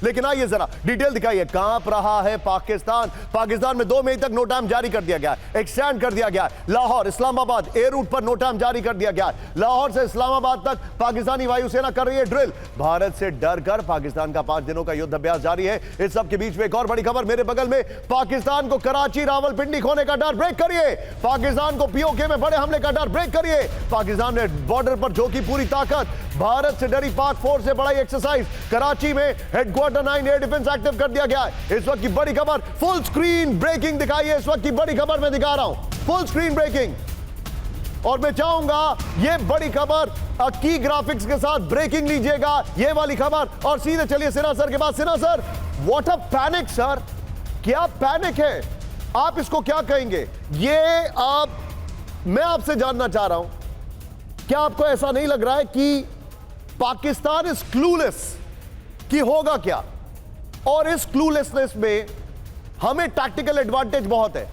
लेकिन आइए जरा डिटेल दिखाइए, कांप रहा है पाकिस्तान। पाकिस्तान में 2 मई तक नो टाइम जारी कर दिया गया है, एक्सटेंड कर दिया गया है। लाहौर इस्लामाबाद एयर रूट पर नो टाइम जारी कर दिया गया है। लाहौर से इस्लामाबाद तक पाकिस्तानी वायुसेना कर रही है ड्रिल। भारत से डर कर पाकिस्तान का 5 दिनों का युद्ध अभ्यास जारी है। इस सब के बीच में एक और बड़ी खबर मेरे बगल में, पाकिस्तान को कराची रावलपिंडी खोने का डर ब्रेक करिए। पाकिस्तान को पीओके में बड़े हमले का डर ब्रेक करिए। पाकिस्तान ने बॉर्डर पर झोंकी पूरी ताकत। भारत से डरी पाक फोर्स से बड़ा एक्सरसाइज। कराची में हेडक्वार्टर 9 एयर डिफेंस एक्टिव कर दिया गया है। इस वक्त की बड़ी खबर, फुल स्क्रीन ब्रेकिंग दिखाइए। इस वक्त की बड़ी खबर मैं दिखा रहा हूं, फुल स्क्रीन ब्रेकिंग। और मैं चाहूंगा ये बड़ी खबर की ग्राफिक्स के साथ ब्रेकिंग लीजिएगा, ये वाली खबर। और सीधे चलिए सिन्हा सर के पास। Sinha sir, what a panic sir, क्या पैनिक है, आप इसको क्या कहेंगे? ये मैं आपसे जानना चाह रहा हूं, क्या आपको ऐसा नहीं लग रहा है कि पाकिस्तान इज क्लूलेस कि होगा क्या? और इस क्लूलेसनेस में हमें टैक्टिकल एडवांटेज बहुत है।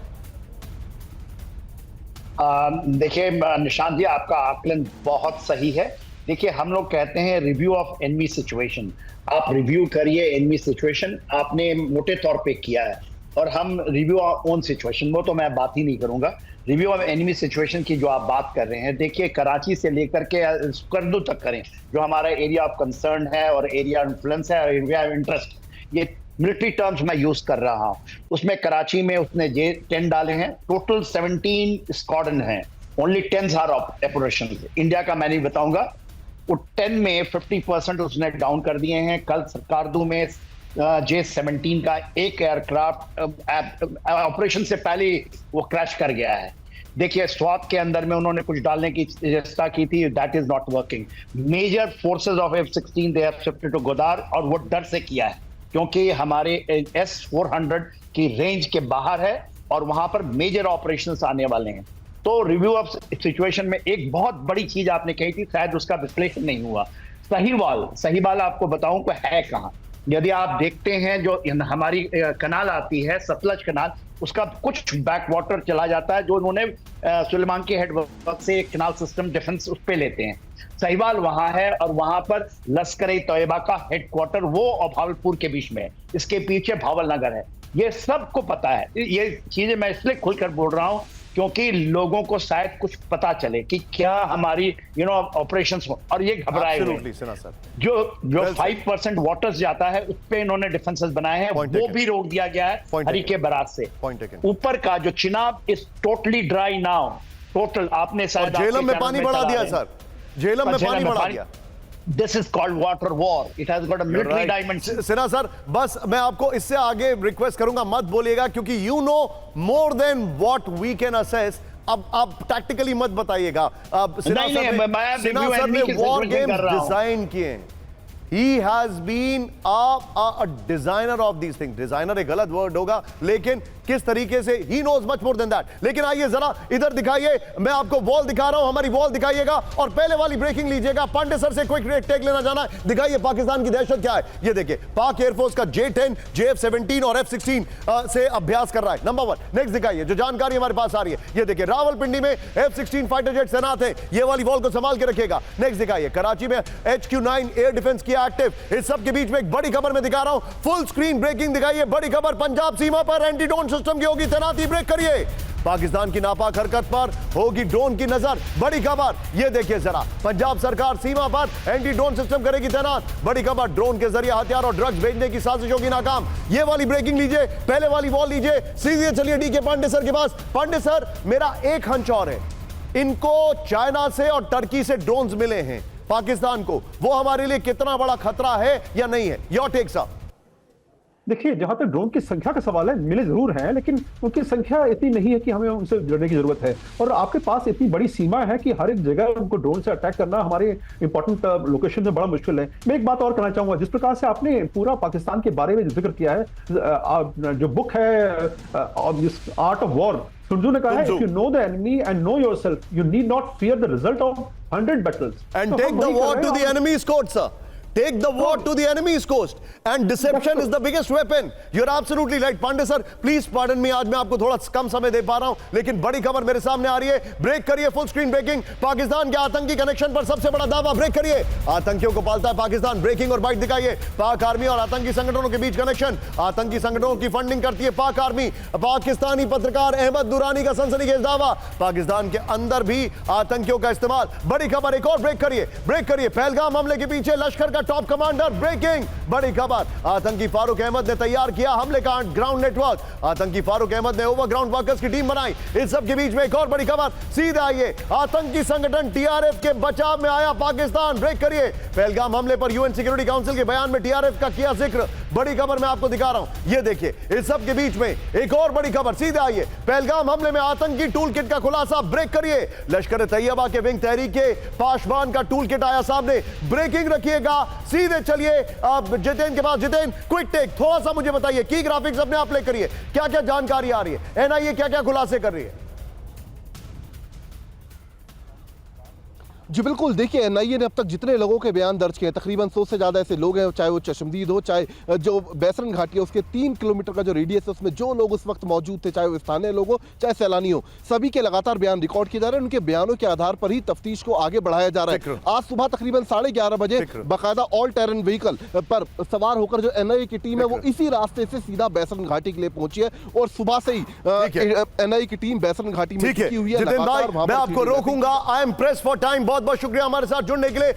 देखिए निशांत जी, आपका आकलन बहुत सही है। देखिए, हम लोग कहते हैं रिव्यू ऑफ एनिमी सिचुएशन। आप रिव्यू करिए एनिमी सिचुएशन, आपने मोटे तौर पे किया है। और हम रिव्यू ऑफ ओन सिचुएशन, वो तो मैं बात ही नहीं करूंगा। रिव्यू ऑफ एनिमी सिचुएशन की जो आप बात कर रहे हैं, देखिए कराची से लेकर के स्कर्दू तक करें, जो हमारा एरिया ऑफ कंसर्न है और एरिया इन्फ्लुएंस है और एरिया ऑफ इंटरेस्ट, ये मिलिट्री टर्म्स मैं यूज कर रहा हूं। उसमें कराची में उसने J10 डाले हैं, टोटल 17 स्क्वाड्रन हैं, ओनली 10 आर ऑपरेशन। इंडिया का मैं नहीं बताऊंगा। वो 10 में 50% उसने डाउन कर दिए हैं। कल कारदू में J17 का एक एयरक्राफ्ट ऑपरेशन से पहले वो क्रैश कर गया है। देखिए, स्वात के अंदर में उन्होंने कुछ डालने की चेष्टा की थी, that is not working. Major forces of F-16 they have shifted to Godar, और वो डर से किया है क्योंकि हमारे S-400 की रेंज के बाहर है और वहां पर मेजर ऑपरेशंस आने वाले हैं। तो रिव्यू ऑफ सिचुएशन में एक बहुत बड़ी चीज आपने कही थी, शायद उसका विश्लेषण नहीं हुआ। सहीवाल आपको बताऊं कि है कहां। यदि आप देखते हैं, जो हमारी कनाल आती है सतलज कनाल, उसका कुछ बैक वाटर चला जाता है, जो उन्होंने सुलेमान के हेडवर्क से एक कनाल सिस्टम डिफेंस उस पे लेते हैं। सहीवाल वहां है और वहां पर लश्कर-ए-तैयबा का हेडक्वार्टर वो और भावलपुर के बीच में है। इसके पीछे भावल नगर है। ये सबको पता है। ये चीजें मैं इसलिए खुलकर बोल रहा हूं क्योंकि लोगों को शायद कुछ पता चले कि क्या हमारी ऑपरेशंस हो, और ये घबराए हुए। जो 5% वाटर्स जाता है उस पे इन्होंने डिफेंसेस बनाए हैं, वो भी रोक दिया गया है हरी के बराज से। ऊपर का जो Chenab is totally dry now, total. आपने शायद झेलम में पानी बढ़ा दिया सर, झेलम में पानी बढ़ा दिया। This is called water war. It has got a military dimension. Sinha sir, बस मैं आपको इससे आगे रिक्वेस्ट करूंगा, मत बोलिएगा, क्योंकि you know more than what we can assess. अब आप टैक्टिकली मत बताइएगा। सिन्हा सर ने वॉर गेम डिजाइन किए हैं। He has been a designer of these things. Designer एक गलत वर्ड होगा, लेकिन किस तरीके से he knows much more than that. लेकिन आइए जरा इधर दिखाइए, मैं आपको वॉल दिखा रहा हूं, हमारी वॉल दिखाइएगा और पहले वाली ब्रेकिंग लीजिएगा। पांडे सर से क्विक टेक लेना जाना है। दिखाइए पाकिस्तान की दहशत क्या है। ये देखिए, पाक एयरफोर्स का J10, JF-17 और F-16 से अभ्यास कर रहा है। नंबर 1। नेक्स्ट दिखाइए, जो जानकारी हमारे पास आ रही है। ये देखिए, रावलपिंडी में F-16 फाइटर जेट तैनात है, ये वाली वॉल को संभाल के रखेगा। नेक्स्ट दिखाइए, कराची में HQ-9 एयर डिफेंस किया एक्टिव। इस सब के बीच में एक बड़ी खबर मैं दिखा रहा हूं, फुल स्क्रीन ब्रेकिंग दिखाइए। बड़ी खबर, पंजाब सीमा पर एंटी ड्रोन सिस्टम की होगी तैनाती, ब्रेक करिए। पाकिस्तान की नापाक हरकत पर होगी ड्रोन की नजर। बड़ी खबर, ये देखिए जरा, पंजाब सरकार सीमा पर एंटी ड्रोन सिस्टम करेगी तैनात। बड़ी खबर, ड्रोन के जरिए हथियार और ड्रग्स भेजने की साजिश होगी नाकाम। ये वाली ब्रेकिंग लीजिए, पहले वाली वॉल लीजिए। सीधे चलिए डीके पांडे सर के पास। पांडे सर, मेरा एक हंच और है, इनको चाइना से और टर्की से ड्रोन्स मिले हैं पाकिस्तान को, वो हमारे लिए कितना बड़ा खतरा है या नहीं है? योर टेक साहब। देखिए, जहां तक ड्रोन की संख्या का सवाल है, मिले जरूर हैं, लेकिन उनकी संख्या इतनी नहीं है कि हमें उनसे जुड़ने की जरूरत है। और आपके पास इतनी बड़ी सीमा है कि हर एक जगह उनको ड्रोन से अटैक करना हमारे इंपॉर्टेंट लोकेशन में बड़ा मुश्किल है। मैं एक बात और कहना चाहूंगा, जिस प्रकार से आपने पूरा पाकिस्तान के बारे में जिक्र किया है, जो बुक है art of war, Sun Tzu ने कहा है, if you know the enemy and know yourself, you need not fear the result of 100 battles. And take the war to the enemy's court, sir. take the war to the enemy's coast, and deception is the biggest weapon. You're absolutely right. Pandey sir, please pardon me, आज मैं आपको थोड़ा कम समय दे पा रहा हूं, लेकिन बड़ी खबर मेरे सामने आ रही है. ब्रेक करिए, फुल स्क्रीन ब्रेकिंग. पाकिस्तान के आतंकी कनेक्शन पर सबसे बड़ा दावा. ब्रेक करिए. आतंकियों को पालता है पाकिस्तान. ब्रेकिंग और बाइट दिखाइए. पाक आर्मी और आतंकी संगठनों के बीच कनेक्शन. आतंकी संगठनों की फंडिंग करती है पाक आर्मी. पाकिस्तानी पत्रकार अहमद दुरानी का सनसनीखेज दावा. पाकिस्तान के अंदर भी आतंकियों का इस्तेमाल. बड़ी खबर. एक और ब्रेक करिए. ब्रेक करिए. पहलगाम हमले के पीछे लश्कर का टॉप कमांडर. ब्रेकिंग. बड़ी खबर. आतंकी फारूक अहमद ने तैयार किया हमले का ग्राउंड नेटवर्क. आतंकी फारूक अहमद ने ओवरग्राउंड वर्कर्स की टीम बनाई. इस सब के बीच में एक और बड़ी खबर. सीधे आइए. आतंकी संगठन टीआरएफ के बचाव में आया पाकिस्तान. ब्रेक करिए. पहलगाम हमले पर यूएन सिक्योरिटी काउंसिल के बयान में टीआरएफ का किया जिक्र. बड़ी खबर मैं आपको दिखा रहा हूं, ये देखिए. इस सब के बीच में एक और बड़ी खबर. सीधे आइए. पहलगाम हमले में आतंकी टूल किट का खुलासा. ब्रेक करिए. लश्कर तैयबा के विंग तहरीक के पाशवान का टूल किट आया सामने. ब्रेकिंग रखिएगा. सीधे चलिए अब जितेन के पास. जितेन, क्विक टेक, थोड़ा सा मुझे बताइए. की ग्राफिक्स अपने आप प्ले करिए. क्या क्या जानकारी आ रही है? एनआईए क्या क्या खुलासे कर रही है? जी बिल्कुल, देखिए एनआईए ने अब तक जितने लोगों के बयान दर्ज किए, तकरीबन 100 से ज़्यादा ऐसे लोग हैं, चाहे वो चशमदीद हो, चाहे जो बैसरन घाटी है उसके 3 किलोमीटर का जो रेडियस है उसमें जो लोग उस वक्त मौजूद थे, चाहे वो स्थानीय लोग हो चाहे सैलानी हो, सभी के लगातार बयान रिकॉर्ड किए जा रहे हैं. उनके बयानों के आधार पर ही तफ्तीश को आगे बढ़ाया जा रहा है. आज सुबह तकरीबन 11:30 बजे बाकायदा ऑल टेरन व्हीकल पर सवार होकर जो एनआईए की टीम है वो इसी रास्ते से सीधा बैसरन घाटी के लिए पहुंची है और सुबह से ही एनआईए की टीम बैसरन घाटी में हुई है. मैं आपको रोकूंगा. I am press for time. बहुत बहुत शुक्रिया हमारे साथ जुड़ने के लिए.